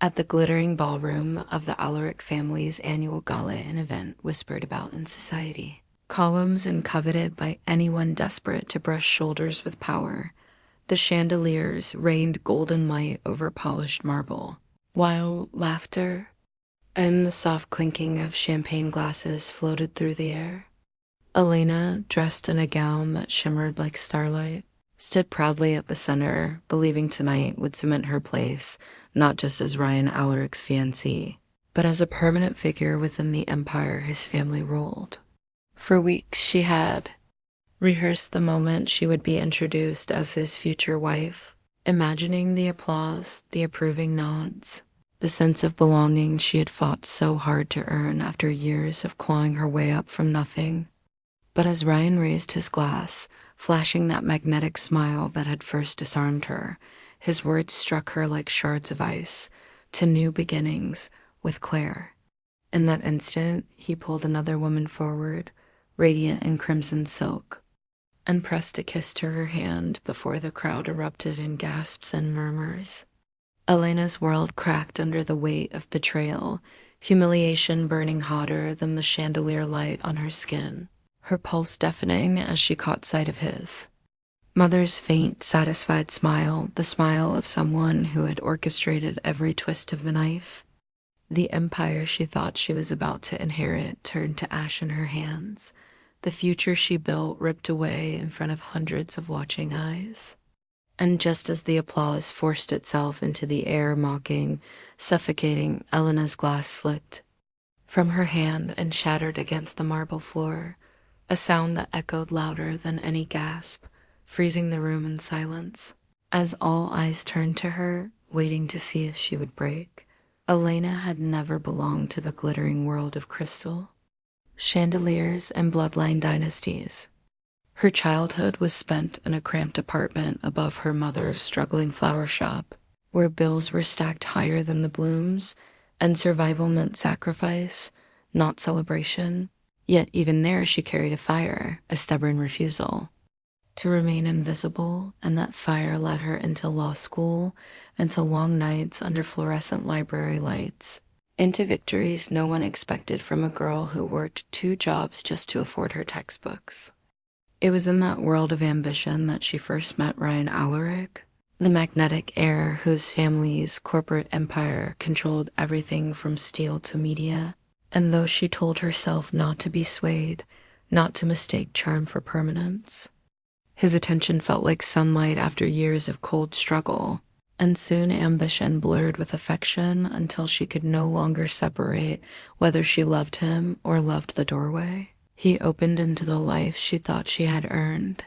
at the glittering ballroom of the Alaric family's annual gala and event whispered about in society. Columns and coveted by anyone desperate to brush shoulders with power, the chandeliers rained golden light over polished marble, while laughter and the soft clinking of champagne glasses floated through the air. Elena, dressed in a gown that shimmered like starlight, stood proudly at the center, believing tonight would cement her place not just as Ryan Alaric's fiancée, but as a permanent figure within the empire his family ruled. For weeks she had rehearsed the moment she would be introduced as his future wife, imagining the applause, the approving nods, the sense of belonging she had fought so hard to earn after years of clawing her way up from nothing. But as Ryan raised his glass, flashing that magnetic smile that had first disarmed her, his words struck her like shards of ice, to new beginnings with Claire. In that instant, he pulled another woman forward, radiant in crimson silk, and pressed a kiss to her hand before the crowd erupted in gasps and murmurs. Elena's world cracked under the weight of betrayal, humiliation burning hotter than the chandelier light on her skin, her pulse deafening as she caught sight of his. Mother's faint, satisfied smile, the smile of someone who had orchestrated every twist of the knife. The empire she thought she was about to inherit turned to ash in her hands, the future she built ripped away in front of hundreds of watching eyes. And just as the applause forced itself into the air, mocking, suffocating, Elena's glass slipped from her hand and shattered against the marble floor, a sound that echoed louder than any gasp, freezing the room in silence. As all eyes turned to her, waiting to see if she would break, Elena had never belonged to the glittering world of crystal, chandeliers, and bloodline dynasties. Her childhood was spent in a cramped apartment above her mother's struggling flower shop, where bills were stacked higher than the blooms, and survival meant sacrifice, not celebration. Yet even there she carried a fire, a stubborn refusal to remain invisible, and that fire led her into law school, into long nights under fluorescent library lights, into victories no one expected from a girl who worked 2 jobs just to afford her textbooks. It was in that world of ambition that she first met Ryan Alaric, the magnetic heir whose family's corporate empire controlled everything from steel to media. And though she told herself not to be swayed, not to mistake charm for permanence, his attention felt like sunlight after years of cold struggle, and soon ambition blurred with affection until she could no longer separate whether she loved him or loved the doorway he opened into the life she thought she had earned.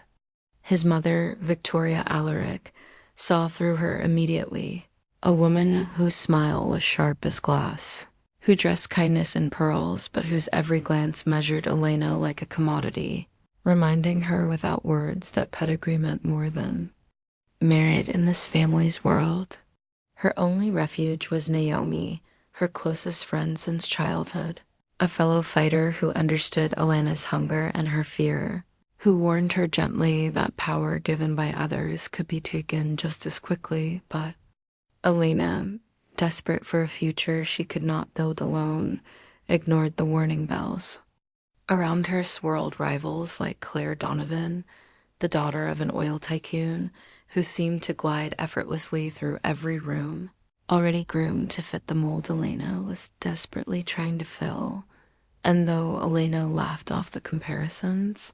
His mother, Victoria Alaric, saw through her immediately, a woman whose smile was sharp as glass, who dressed kindness in pearls, but whose every glance measured Elena like a commodity, reminding her without words that pedigree meant more than merit in this family's world. Her only refuge was Naomi, her closest friend since childhood, a fellow fighter who understood Elena's hunger and her fear, who warned her gently that power given by others could be taken just as quickly, but Elena, desperate for a future she could not build alone, ignored the warning bells. Around her swirled rivals like Claire Donovan, the daughter of an oil tycoon, who seemed to glide effortlessly through every room, already groomed to fit the mold Elena was desperately trying to fill. And though Elena laughed off the comparisons,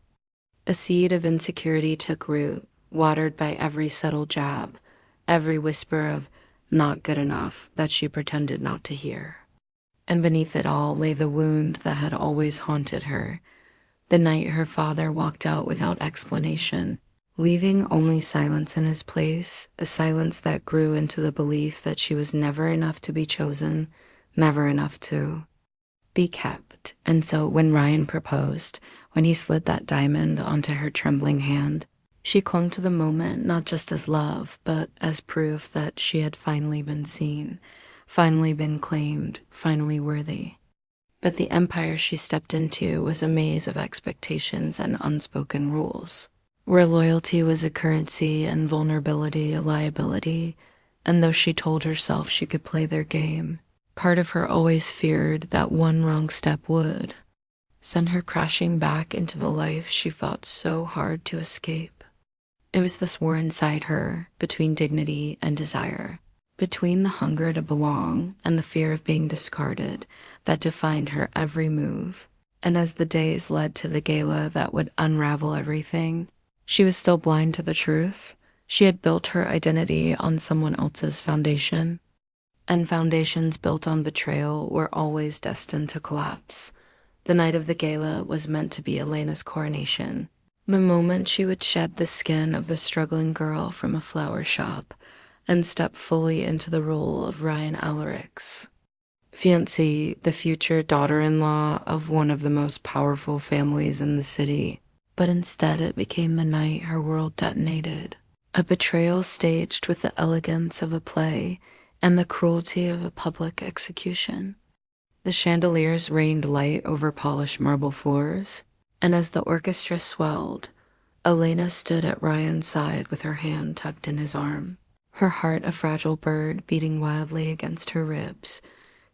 a seed of insecurity took root, watered by every subtle jab, every whisper of not good enough that she pretended not to hear. And beneath it all lay the wound that had always haunted her, the night her father walked out without explanation, leaving only silence in his place, a silence that grew into the belief that she was never enough to be chosen, never enough to be kept. And so when Ryan proposed, when he slid that diamond onto her trembling hand, she clung to the moment not just as love, but as proof that she had finally been seen, finally been claimed, finally worthy. But the empire she stepped into was a maze of expectations and unspoken rules, where loyalty was a currency and vulnerability a liability, And though she told herself she could play their game, part of her always feared that one wrong step would send her crashing back into the life she fought so hard to escape. It was this war inside her, between dignity and desire, between the hunger to belong and the fear of being discarded, that defined her every move. And as the days led to the gala that would unravel everything, she was still blind to the truth. She had built her identity on someone else's foundation, and foundations built on betrayal were always destined to collapse. The night of the gala was meant to be Elena's coronation, the moment she would shed the skin of the struggling girl from a flower shop and step fully into the role of Ryan Alaric's fiancée, the future daughter-in-law of one of the most powerful families in the city. But instead it became the night her world detonated. A betrayal staged with the elegance of a play and the cruelty of a public execution. The chandeliers rained light over polished marble floors, and as the orchestra swelled, Elena stood at Ryan's side with her hand tucked in his arm, her heart a fragile bird beating wildly against her ribs,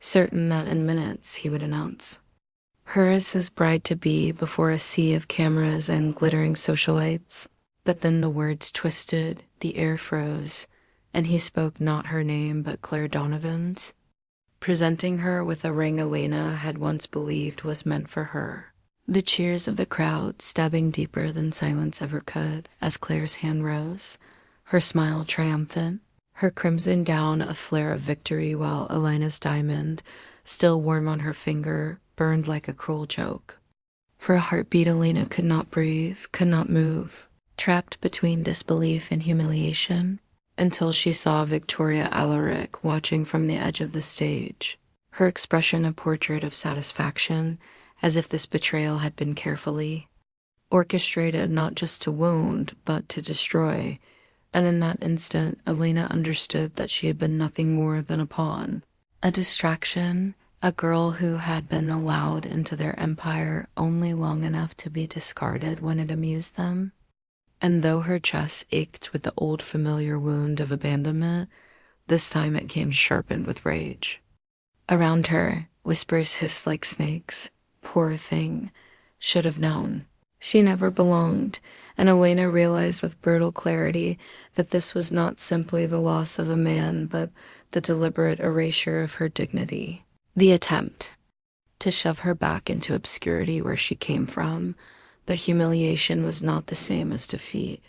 certain that in minutes he would announce her as his bride-to-be before a sea of cameras and glittering socialites. But then the words twisted, the air froze, and he spoke not her name but Claire Donovan's, presenting her with a ring Elena had once believed was meant for her. The cheers of the crowd stabbing deeper than silence ever could as Claire's hand rose, her smile triumphant, her crimson gown a flare of victory, while Elena's diamond, still warm on her finger, burned like a cruel joke. For a heartbeat Elena could not breathe, could not move, trapped between disbelief and humiliation, until she saw Victoria Alaric watching from the edge of the stage, her expression a portrait of satisfaction, as if this betrayal had been carefully orchestrated not just to wound, but to destroy. And in that instant, Elena understood that she had been nothing more than a pawn, a distraction, a girl who had been allowed into their empire only long enough to be discarded when it amused them. And though her chest ached with the old familiar wound of abandonment, this time it came sharpened with rage. Around her, whispers hissed like snakes. Poor thing, should have known. She never belonged, and Elena realized with brutal clarity that this was not simply the loss of a man, but the deliberate erasure of her dignity. The attempt to shove her back into obscurity where she came from, but humiliation was not the same as defeat.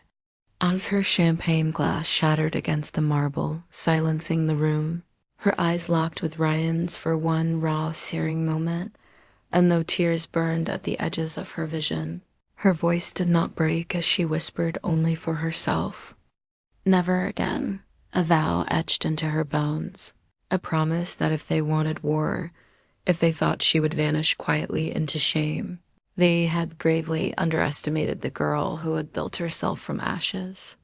As her champagne glass shattered against the marble, silencing the room, her eyes locked with Ryan's for one raw, searing moment, and though tears burned at the edges of her vision, her voice did not break as she whispered only for herself. Never again, a vow etched into her bones, a promise that if they wanted war, if they thought she would vanish quietly into shame, they had gravely underestimated the girl who had built herself from ashes.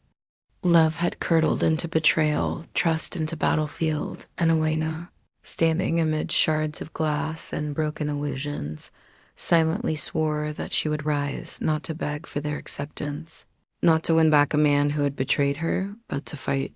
Love had curdled into betrayal, trust into battlefield, and Elena, standing amid shards of glass and broken illusions, silently swore that she would rise, not to beg for their acceptance, not to win back a man who had betrayed her, but to fight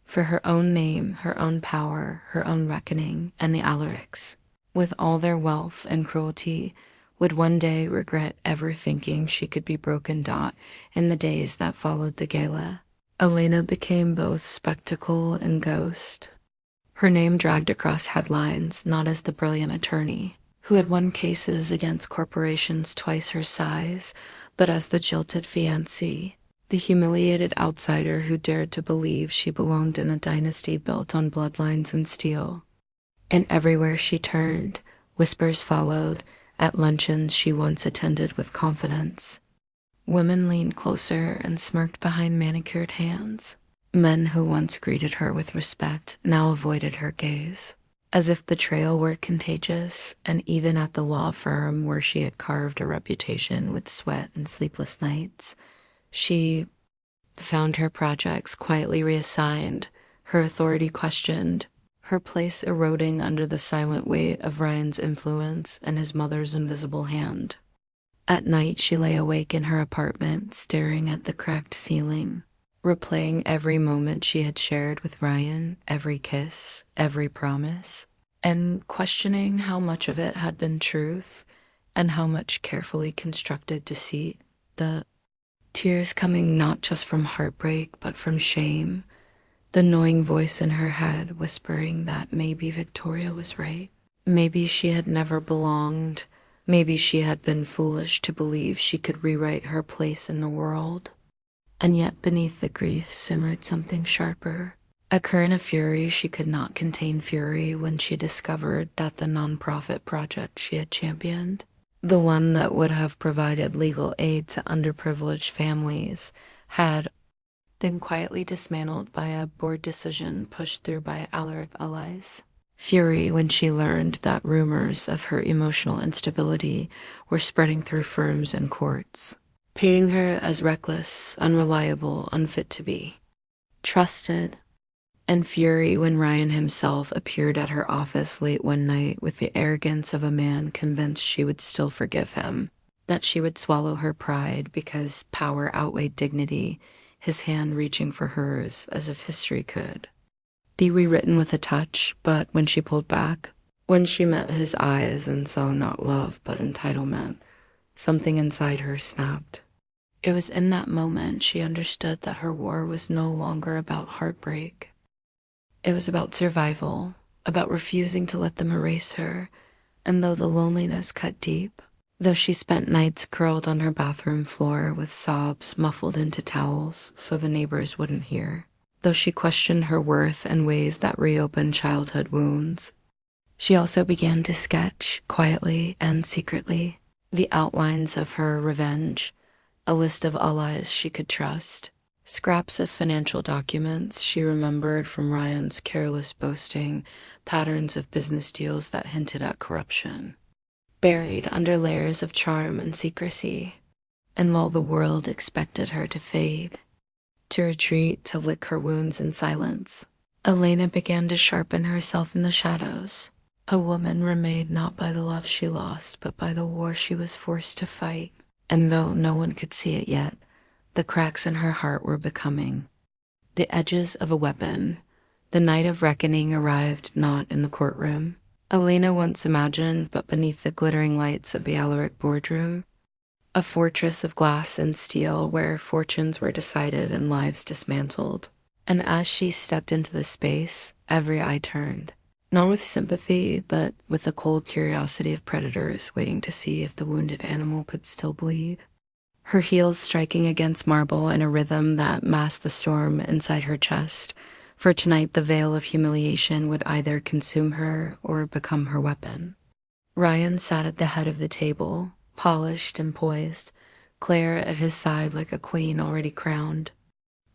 for her own name, her own power, her own reckoning, and the Alarics, with all their wealth and cruelty, would one day regret ever thinking she could be broken dot in the days that followed the gala. Elena became both spectacle and ghost. Her name dragged across headlines not as the brilliant attorney who had won cases against corporations twice her size, but as the jilted fiancée, the humiliated outsider who dared to believe she belonged in a dynasty built on bloodlines and steel. And everywhere she turned, whispers followed. At luncheons she once attended with confidence, women leaned closer and smirked behind manicured hands. Men who once greeted her with respect now avoided her gaze, as if betrayal were contagious, and even at the law firm where she had carved a reputation with sweat and sleepless nights, she found her projects quietly reassigned, her authority questioned, her place eroding under the silent weight of Ryan's influence and his mother's invisible hand. At night she lay awake in her apartment, staring at the cracked ceiling, replaying every moment she had shared with Ryan, every kiss, every promise, and questioning how much of it had been truth and how much carefully constructed deceit. The tears coming not just from heartbreak, but from shame, the knowing voice in her head whispering that maybe Victoria was right. Maybe she had never belonged. Maybe she had been foolish to believe she could rewrite her place in the world. And yet beneath the grief simmered something sharper. A current of fury she could not contain fury when she discovered that the nonprofit project she had championed, the one that would have provided legal aid to underprivileged families, had been quietly dismantled by a board decision pushed through by Alaric allies. Fury when she learned that rumors of her emotional instability were spreading through firms and courts, painting her as reckless, unreliable, unfit to be trusted. And fury when Ryan himself appeared at her office late one night with the arrogance of a man convinced she would still forgive him, that she would swallow her pride because power outweighed dignity, his hand reaching for hers as if history could be rewritten with a touch. But when she pulled back, when she met his eyes and saw not love but entitlement, something inside her snapped. It was in that moment she understood that her war was no longer about heartbreak. It was about survival, about refusing to let them erase her. And though the loneliness cut deep, though she spent nights curled on her bathroom floor with sobs muffled into towels so the neighbors wouldn't hear, though she questioned her worth in ways that reopened childhood wounds, she also began to sketch, quietly and secretly, the outlines of her revenge, a list of allies she could trust, scraps of financial documents she remembered from Ryan's careless boasting, patterns of business deals that hinted at corruption, buried under layers of charm and secrecy. And while the world expected her to fade, to retreat, to lick her wounds in silence, Elena began to sharpen herself in the shadows. A woman remade not by the love she lost, but by the war she was forced to fight. And though no one could see it yet, the cracks in her heart were becoming the edges of a weapon. The night of reckoning arrived not in the courtroom Elena once imagined, but beneath the glittering lights of the Alaric boardroom, a fortress of glass and steel where fortunes were decided and lives dismantled. And as she stepped into the space, every eye turned, not with sympathy, but with the cold curiosity of predators waiting to see if the wounded animal could still bleed. Her heels striking against marble in a rhythm that masked the storm inside her chest, for tonight the veil of humiliation would either consume her or become her weapon. Ryan sat at the head of the table, polished and poised, Claire at his side like a queen already crowned,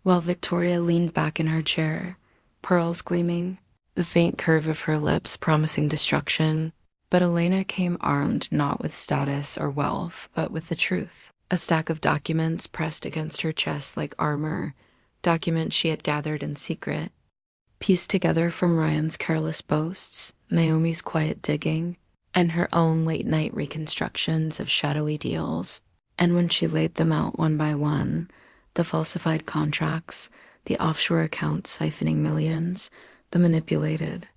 while Victoria leaned back in her chair, pearls gleaming, the faint curve of her lips promising destruction. But Elena came armed not with status or wealth, but with the truth. A stack of documents pressed against her chest like armor, documents she had gathered in secret, pieced together from Ryan's careless boasts, Naomi's quiet digging, and her own late-night reconstructions of shadowy deals. And when she laid them out one by one, the falsified contracts, the offshore accounts siphoning millions, the manipulated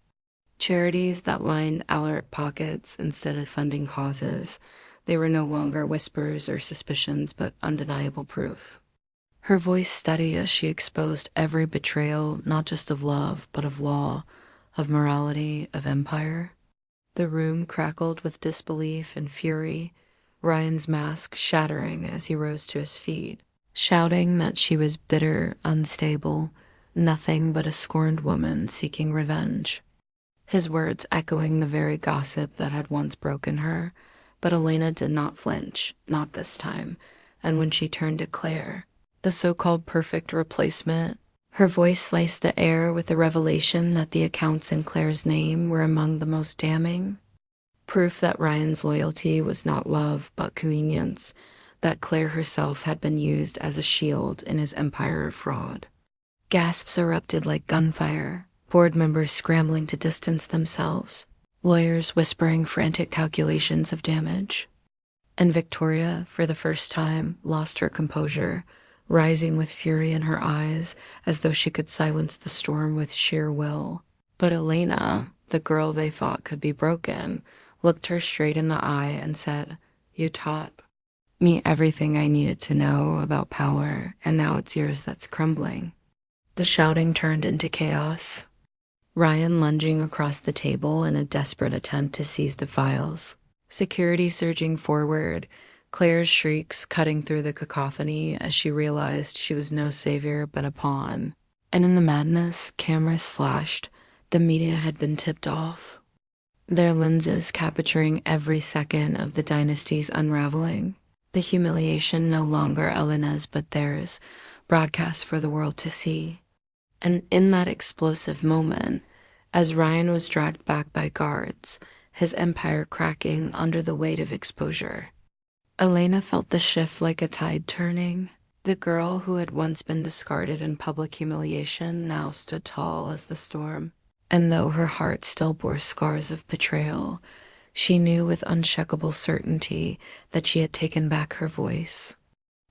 charities that lined Alaric pockets instead of funding causes, they were no longer whispers or suspicions, but undeniable proof. Her voice steady as she exposed every betrayal, not just of love, but of law, of morality, of empire. The room crackled with disbelief and fury, Ryan's mask shattering as he rose to his feet, shouting that she was bitter, unstable, nothing but a scorned woman seeking revenge. His words echoing the very gossip that had once broken her. But Elena did not flinch, not this time, and when she turned to Claire, the so-called perfect replacement, her voice sliced the air with the revelation that the accounts in Claire's name were among the most damning. Proof that Ryan's loyalty was not love but convenience, that Claire herself had been used as a shield in his empire of fraud. Gasps erupted like gunfire, board members scrambling to distance themselves, lawyers whispering frantic calculations of damage. And Victoria, for the first time, lost her composure, rising with fury in her eyes as though she could silence the storm with sheer will. But Elena, the girl they thought could be broken, looked her straight in the eye and said, "You taught me everything I needed to know about power, and now it's yours that's crumbling." The shouting turned into chaos, Ryan lunging across the table in a desperate attempt to seize the files. Security surging forward, Claire's shrieks cutting through the cacophony as she realized she was no savior but a pawn. And in the madness, cameras flashed. The media had been tipped off, their lenses capturing every second of the dynasty's unraveling. The humiliation no longer Elena's but theirs, broadcast for the world to see. And in that explosive moment, as Ryan was dragged back by guards, his empire cracking under the weight of exposure, Elena felt the shift like a tide turning. The girl who had once been discarded in public humiliation now stood tall as the storm. And though her heart still bore scars of betrayal, she knew with unshakable certainty that she had taken back her voice,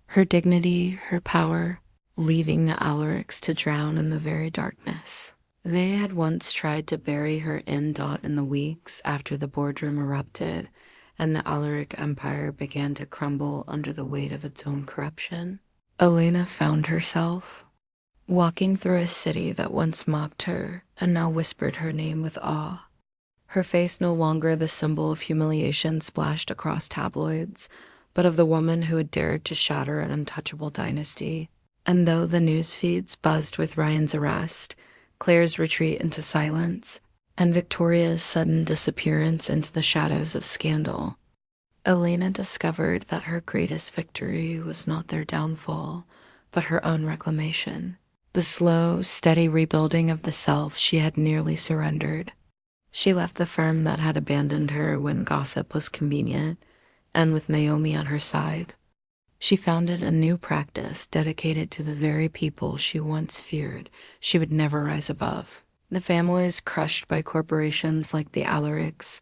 her dignity, her power, leaving the Alarics to drown in the very darkness. They had once tried to bury her in the weeks after the boardroom erupted, and the Alaric Empire began to crumble under the weight of its own corruption. Elena found herself walking through a city that once mocked her and now whispered her name with awe. Her face no longer the symbol of humiliation splashed across tabloids, but of the woman who had dared to shatter an untouchable dynasty. And though the news feeds buzzed with Ryan's arrest, Claire's retreat into silence, and Victoria's sudden disappearance into the shadows of scandal, Elena discovered that her greatest victory was not their downfall, but her own reclamation. The slow, steady rebuilding of the self she had nearly surrendered. She left the firm that had abandoned her when gossip was convenient, and with Naomi on her side, she founded a new practice dedicated to the very people she once feared she would never rise above. The families crushed by corporations like the Alarics,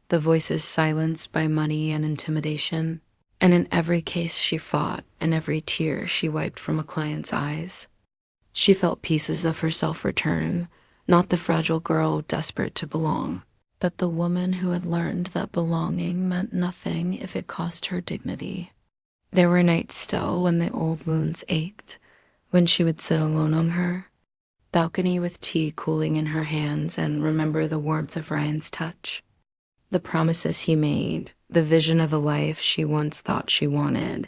the voices silenced by money and intimidation, and in every case she fought, and every tear she wiped from a client's eyes, she felt pieces of herself return, not the fragile girl desperate to belong, but the woman who had learned that belonging meant nothing if it cost her dignity. There were nights still when the old wounds ached, when she would sit alone on her balcony with tea cooling in her hands and remember the warmth of Ryan's touch, the promises he made, the vision of a life she once thought she wanted,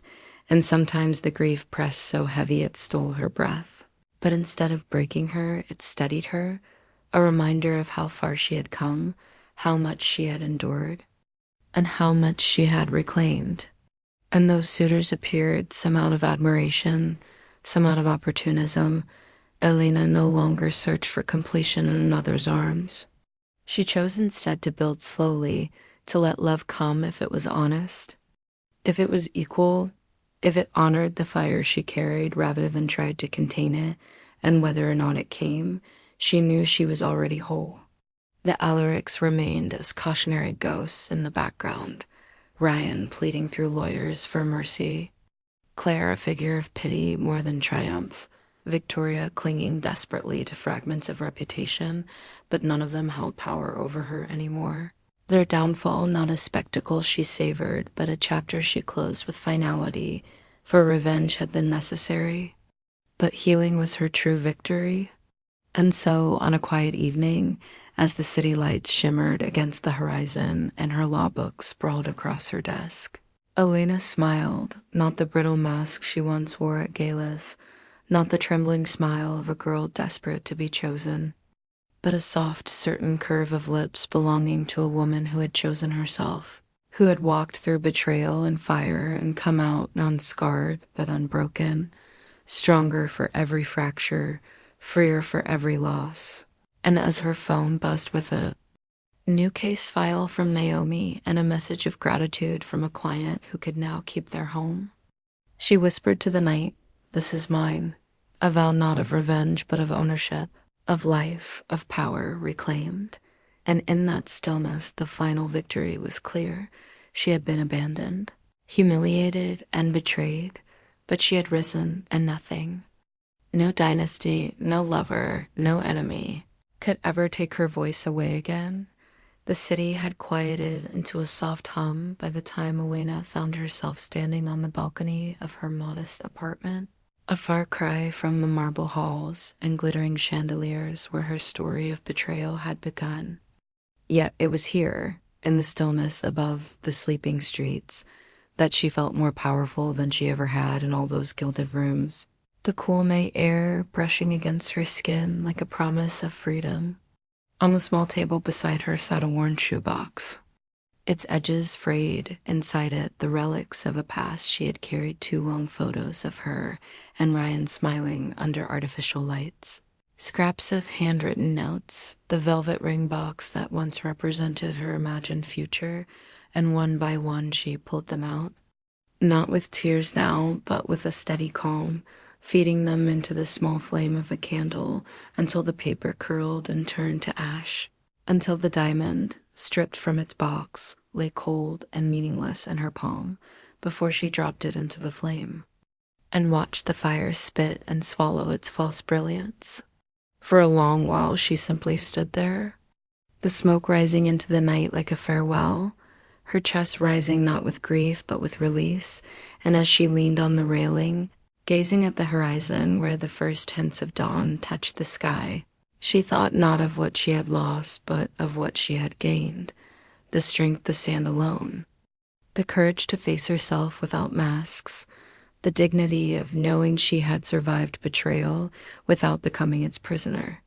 and sometimes the grief pressed so heavy it stole her breath. But instead of breaking her, it steadied her, a reminder of how far she had come, how much she had endured, and how much she had reclaimed. And those suitors appeared, some out of admiration, some out of opportunism. Elena no longer searched for completion in another's arms. She chose instead to build slowly, to let love come if it was honest, if it was equal, if it honored the fire she carried rather than tried to contain it, and whether or not it came, she knew she was already whole. The Alarics remained as cautionary ghosts in the background, Ryan pleading through lawyers for mercy, Claire a figure of pity more than triumph, Victoria clinging desperately to fragments of reputation, but none of them held power over her anymore. Their downfall not a spectacle she savored, but a chapter she closed with finality, for revenge had been necessary. But healing was her true victory. And so, on a quiet evening, as the city lights shimmered against the horizon and her law book sprawled across her desk, Elena smiled, not the brittle mask she once wore at galas, not the trembling smile of a girl desperate to be chosen, but a soft, certain curve of lips belonging to a woman who had chosen herself, who had walked through betrayal and fire and come out unscarred but unbroken, stronger for every fracture, freer for every loss. And as her phone buzzed with a new case file from Naomi and a message of gratitude from a client who could now keep their home, she whispered to the night, "This is mine," a vow not of revenge but of ownership, of life, of power reclaimed. And in that stillness the final victory was clear. She had been abandoned, humiliated and betrayed, But she had risen, and nothing, no dynasty, no lover, no enemy, could ever take her voice away again. The city had quieted into a soft hum by the time Elena found herself standing on the balcony of her modest apartment, a far cry from the marble halls and glittering chandeliers where her story of betrayal had begun. Yet it was here, in the stillness above the sleeping streets, that she felt more powerful than she ever had in all those gilded rooms, the cool May air brushing against her skin like a promise of freedom. On the small table beside her sat a worn shoebox, its edges frayed, inside it the relics of a past she had carried 2 long photos of her and Ryan smiling under artificial lights. Scraps of handwritten notes, the velvet ring box that once represented her imagined future, and one by one she pulled them out. Not with tears now, but with a steady calm, feeding them into the small flame of a candle until the paper curled and turned to ash, until the diamond, stripped from its box, lay cold and meaningless in her palm before she dropped it into the flame, and watched the fire spit and swallow its false brilliance. For a long while she simply stood there, the smoke rising into the night like a farewell, her chest rising not with grief but with release, and as she leaned on the railing, gazing at the horizon where the first hints of dawn touched the sky, she thought not of what she had lost but of what she had gained, the strength to stand alone, the courage to face herself without masks, the dignity of knowing she had survived betrayal without becoming its prisoner.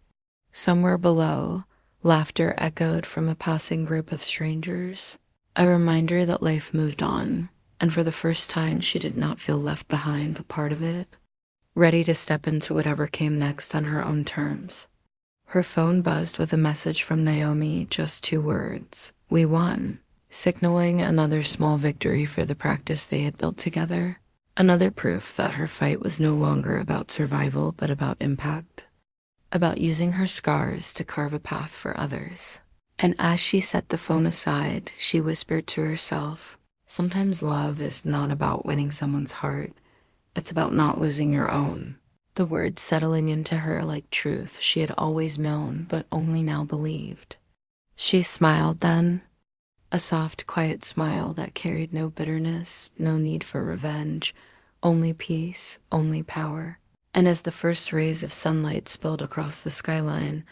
Somewhere below, laughter echoed from a passing group of strangers, a reminder that life moved on, and for the first time she did not feel left behind but part of it, ready to step into whatever came next on her own terms. Her phone buzzed with a message from Naomi, just 2 words, "We won," signaling another small victory for the practice they had built together, another proof that her fight was no longer about survival but about impact, about using her scars to carve a path for others. And as she set the phone aside, she whispered to herself, sometimes love is not about winning someone's heart, it's about not losing your own. The words settling into her like truth she had always known but only now believed. She smiled then, a soft, quiet smile that carried no bitterness, no need for revenge, only peace, only power. And as the first rays of sunlight spilled across the skyline,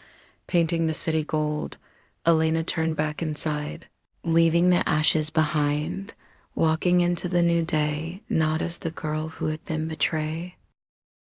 painting the city gold, Elena turned back inside, leaving the ashes behind, walking into the new day not as the girl who had been betrayed,